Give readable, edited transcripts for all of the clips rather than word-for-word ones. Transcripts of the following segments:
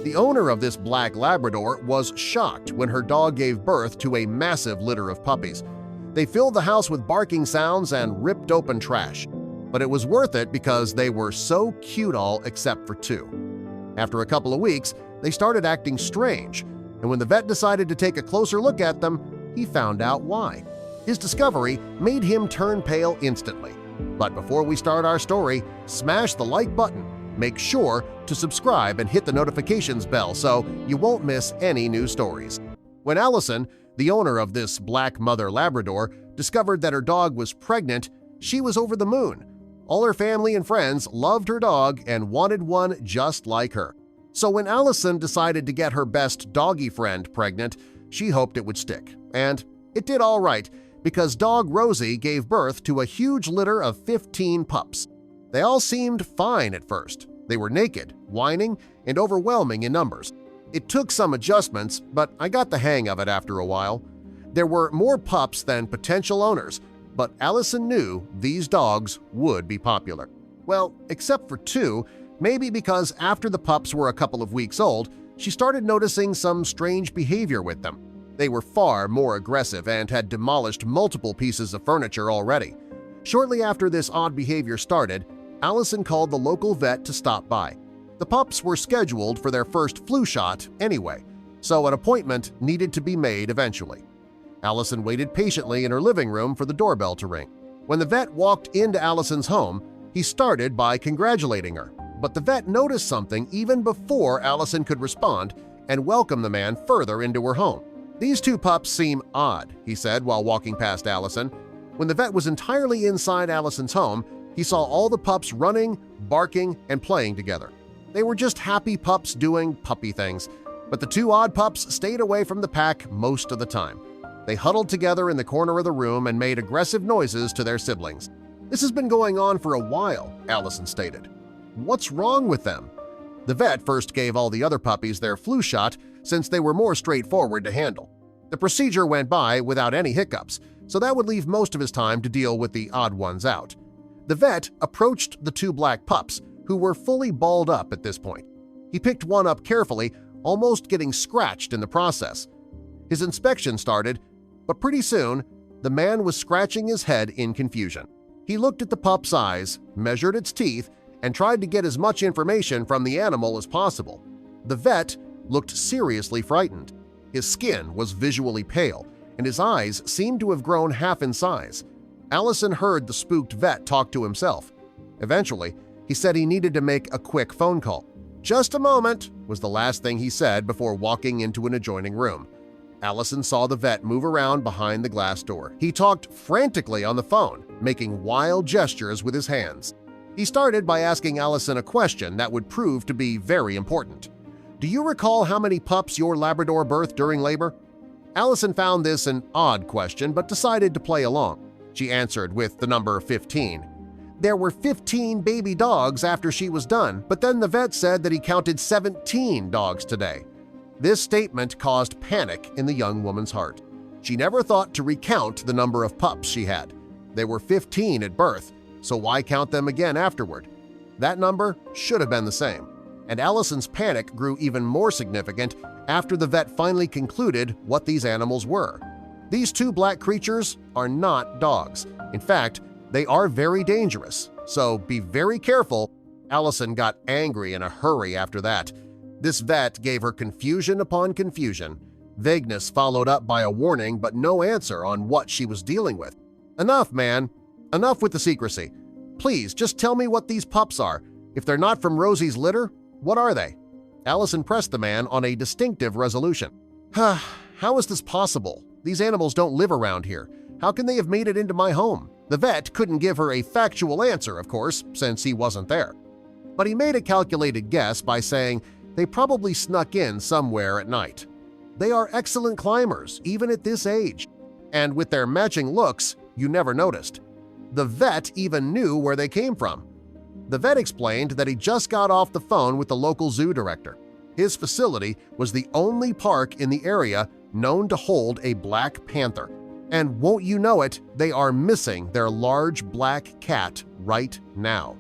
The owner of this black Labrador was shocked when her dog gave birth to a massive litter of puppies. They filled the house with barking sounds and ripped open trash. But it was worth it because they were so cute all except for two. After a couple of weeks, they started acting strange, and when the vet decided to take a closer look at them, he found out why. His discovery made him turn pale instantly. But before we start our story, smash the like button, make sure to subscribe and hit the notifications bell so you won't miss any new stories. When Allison, the owner of this black mother Labrador, discovered that her dog was pregnant, she was over the moon. All her family and friends loved her dog and wanted one just like her. So when Allison decided to get her best doggy friend pregnant, she hoped it would stick. And it did all right, because dog Rosie gave birth to a huge litter of 15 pups. They all seemed fine at first. They were naked, whining, and overwhelming in numbers. It took some adjustments, but I got the hang of it after a while. There were more pups than potential owners, but Allison knew these dogs would be popular. Well, except for two, maybe because after the pups were a couple of weeks old, she started noticing some strange behavior with them. They were far more aggressive and had demolished multiple pieces of furniture already. Shortly after this odd behavior started, Allison called the local vet to stop by. The pups were scheduled for their first flu shot anyway, so an appointment needed to be made eventually. Allison waited patiently in her living room for the doorbell to ring. When the vet walked into Allison's home, he started by congratulating her, but the vet noticed something even before Allison could respond and welcome the man further into her home. "These two pups seem odd," he said while walking past Allison. When the vet was entirely inside Allison's home, he saw all the pups running, barking, and playing together. They were just happy pups doing puppy things, but the two odd pups stayed away from the pack most of the time. They huddled together in the corner of the room and made aggressive noises to their siblings. "This has been going on for a while," Allison stated. "What's wrong with them?" The vet first gave all the other puppies their flu shot since they were more straightforward to handle. The procedure went by without any hiccups, so that would leave most of his time to deal with the odd ones out. The vet approached the two black pups, who were fully balled up at this point. He picked one up carefully, almost getting scratched in the process. His inspection started, but pretty soon the man was scratching his head in confusion. He looked at the pup's eyes, measured its teeth, and tried to get as much information from the animal as possible. The vet looked seriously frightened. His skin was visually pale, and his eyes seemed to have grown half in size. Allison heard the spooked vet talk to himself. Eventually, he said he needed to make a quick phone call. "Just a moment," was the last thing he said before walking into an adjoining room. Allison saw the vet move around behind the glass door. He talked frantically on the phone, making wild gestures with his hands. He started by asking Allison a question that would prove to be very important. "Do you recall how many pups your Labrador birthed during labor?" Allison found this an odd question but decided to play along. She answered with the number 15. "There were 15 baby dogs after she was done, but then the vet said that he counted 17 dogs today." This statement caused panic in the young woman's heart. She never thought to recount the number of pups she had. They were 15 at birth, so why count them again afterward? That number should have been the same. And Allison's panic grew even more significant after the vet finally concluded what these animals were. These two black creatures are not dogs. In fact, they are very dangerous, so be very careful. Allison got angry in a hurry after that. This vet gave her confusion upon confusion, vagueness followed up by a warning but no answer on what she was dealing with. "Enough, man! Enough with the secrecy. Please, just tell me what these pups are. If they're not from Rosie's litter, what are they?" Allison pressed the man on a distinctive resolution. "How is this possible? These animals don't live around here. How can they have made it into my home?" The vet couldn't give her a factual answer, of course, since he wasn't there. But he made a calculated guess by saying they probably snuck in somewhere at night. They are excellent climbers, even at this age. And with their matching looks, you never noticed. The vet even knew where they came from. The vet explained that he just got off the phone with the local zoo director. His facility was the only park in the area known to hold a black panther. And won't you know it, they are missing their large black cat right now.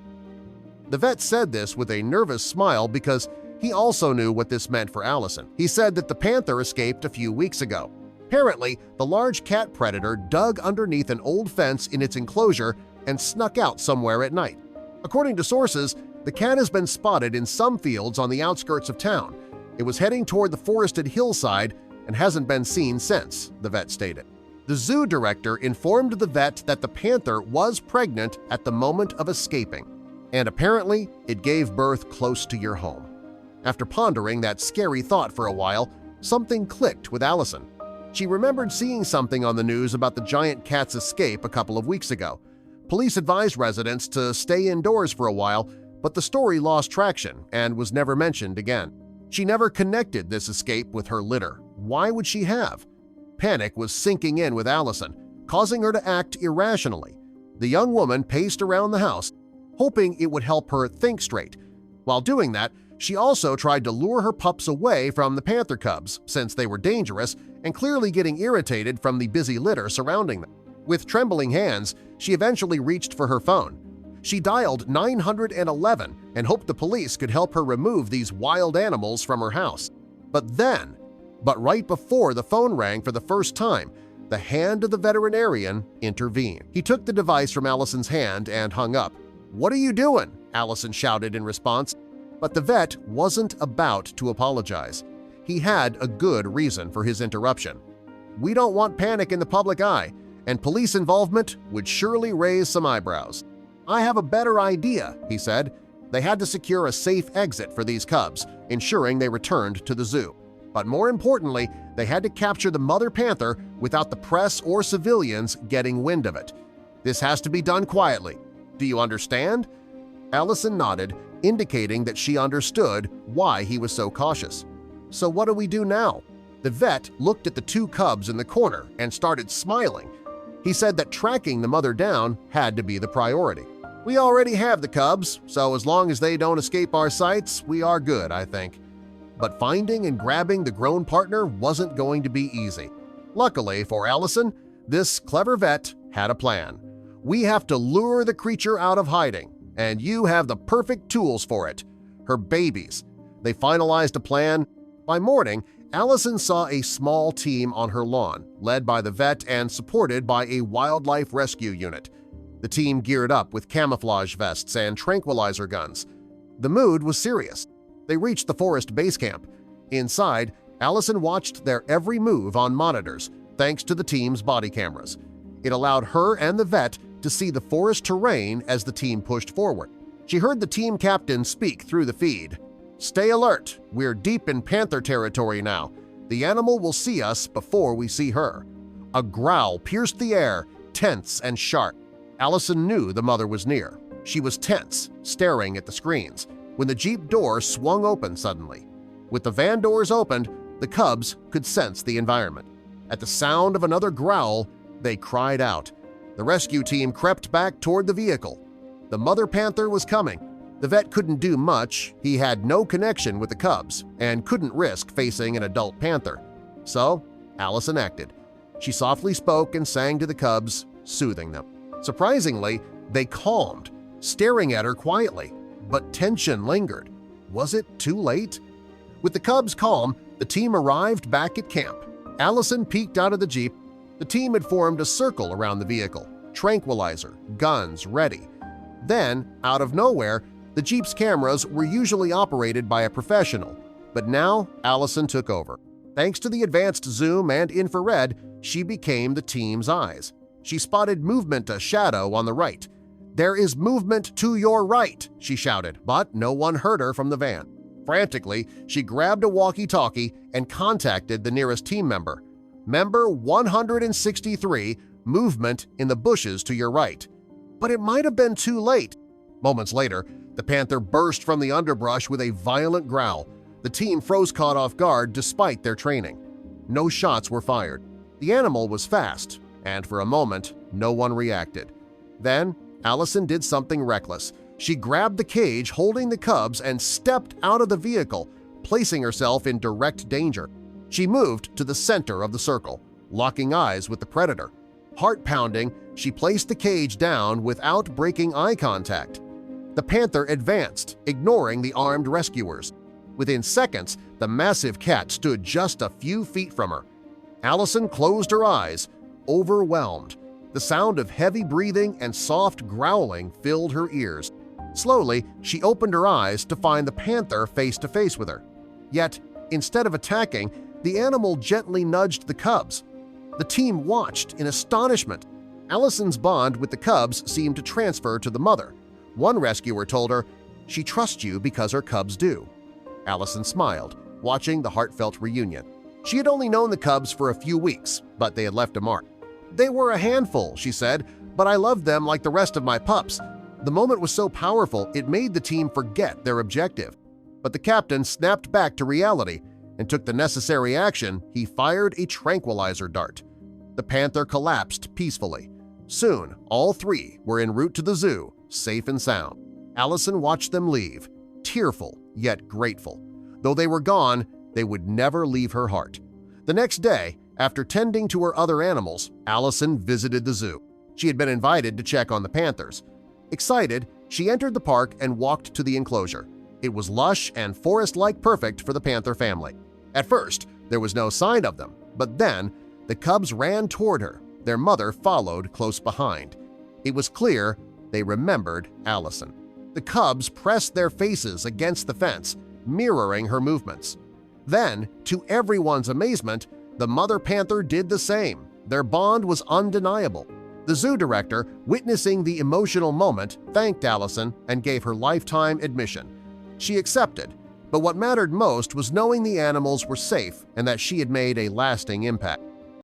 The vet said this with a nervous smile because He also knew what this meant for Allison. He said that the panther escaped a few weeks ago. Apparently, the large cat predator dug underneath an old fence in its enclosure and snuck out somewhere at night. According to sources, the cat has been spotted in some fields on the outskirts of town. It was heading toward the forested hillside and hasn't been seen since, the vet stated. The zoo director informed the vet that the panther was pregnant at the moment of escaping, and apparently it gave birth close to your home. After pondering that scary thought for a while, something clicked with Allison. She remembered seeing something on the news about the giant cat's escape a couple of weeks ago. Police advised residents to stay indoors for a while, but the story lost traction and was never mentioned again. She never connected this escape with her litter. Why would she have? Panic was sinking in with Allison, causing her to act irrationally. The young woman paced around the house, hoping it would help her think straight. While doing that, she also tried to lure her pups away from the panther cubs since they were dangerous and clearly getting irritated from the busy litter surrounding them. With trembling hands, she eventually reached for her phone. She dialed 911 and hoped the police could help her remove these wild animals from her house. But right before the phone rang for the first time, the hand of the veterinarian intervened. He took the device from Allison's hand and hung up. "What are you doing?" Allison shouted in response. But the vet wasn't about to apologize. He had a good reason for his interruption. "We don't want panic in the public eye, and police involvement would surely raise some eyebrows." "I have a better idea," he said. They had to secure a safe exit for these cubs, ensuring they returned to the zoo. But more importantly, they had to capture the mother panther without the press or civilians getting wind of it. "This has to be done quietly. Do you understand?" Allison nodded, indicating that she understood why he was so cautious. "So what do we do now?" The vet looked at the two cubs in the corner and started smiling. He said that tracking the mother down had to be the priority. "We already have the cubs, so as long as they don't escape our sights, we are good, I think." But finding and grabbing the grown partner wasn't going to be easy. Luckily for Allison, this clever vet had a plan. "We have to lure the creature out of hiding, and you have the perfect tools for it – her babies." They finalized a plan. By morning, Allison saw a small team on her lawn, led by the vet and supported by a wildlife rescue unit. The team geared up with camouflage vests and tranquilizer guns. The mood was serious. They reached the forest base camp. Inside, Allison watched their every move on monitors, thanks to the team's body cameras. It allowed her and the vet to see the forest terrain as the team pushed forward. She heard the team captain speak through the feed. "Stay alert. We're deep in panther territory now. The animal will see us before we see her." A growl pierced the air, tense and sharp. Allison knew the mother was near. She was tense, staring at the screens, when the Jeep door swung open suddenly. With the van doors opened, the cubs could sense the environment. At the sound of another growl, they cried out. The rescue team crept back toward the vehicle. The mother panther was coming. The vet couldn't do much. He had no connection with the cubs and couldn't risk facing an adult panther. So Allison acted. She softly spoke and sang to the cubs, soothing them. Surprisingly, they calmed, staring at her quietly. But tension lingered. Was it too late? With the cubs calm, the team arrived back at camp. Allison peeked out of the Jeep. The team had formed a circle around the vehicle, tranquilizer, guns ready. Then, out of nowhere, the Jeep's cameras were usually operated by a professional, but now Allison took over. Thanks to the advanced zoom and infrared, she became the team's eyes. She spotted movement to shadow on the right. "There is movement to your right," she shouted, but no one heard her from the van. Frantically, she grabbed a walkie-talkie and contacted the nearest team member. "Member 163, movement in the bushes to your right." But it might have been too late. Moments later, the panther burst from the underbrush with a violent growl. The team froze caught off guard despite their training. No shots were fired. The animal was fast, and for a moment, no one reacted. Then, Allison did something reckless. She grabbed the cage holding the cubs and stepped out of the vehicle, placing herself in direct danger. She moved to the center of the circle, locking eyes with the predator. Heart-pounding, she placed the cage down without breaking eye contact. The panther advanced, ignoring the armed rescuers. Within seconds, the massive cat stood just a few feet from her. Allison closed her eyes, overwhelmed. The sound of heavy breathing and soft growling filled her ears. Slowly, she opened her eyes to find the panther face to face with her. Yet, instead of attacking, the animal gently nudged the cubs. The team watched in astonishment. Allison's bond with the cubs seemed to transfer to the mother. One rescuer told her, "She trusts you because her cubs do." Allison smiled, watching the heartfelt reunion. She had only known the cubs for a few weeks, but they had left a mark. "They were a handful," she said, "but I loved them like the rest of my pups." The moment was so powerful it made the team forget their objective. But the captain snapped back to reality and took the necessary action. He fired a tranquilizer dart. The panther collapsed peacefully. Soon, all three were en route to the zoo, safe and sound. Allison watched them leave, tearful yet grateful. Though they were gone, they would never leave her heart. The next day, after tending to her other animals, Allison visited the zoo. She had been invited to check on the panthers. Excited, she entered the park and walked to the enclosure. It was lush and forest-like perfect for the panther family. At first, there was no sign of them, but then the cubs ran toward her. Their mother followed close behind. It was clear they remembered Allison. The cubs pressed their faces against the fence, mirroring her movements. Then, to everyone's amazement, the mother panther did the same. Their bond was undeniable. The zoo director, witnessing the emotional moment, thanked Allison and gave her lifetime admission. She accepted, but what mattered most was knowing the animals were safe and that she had made a lasting impact.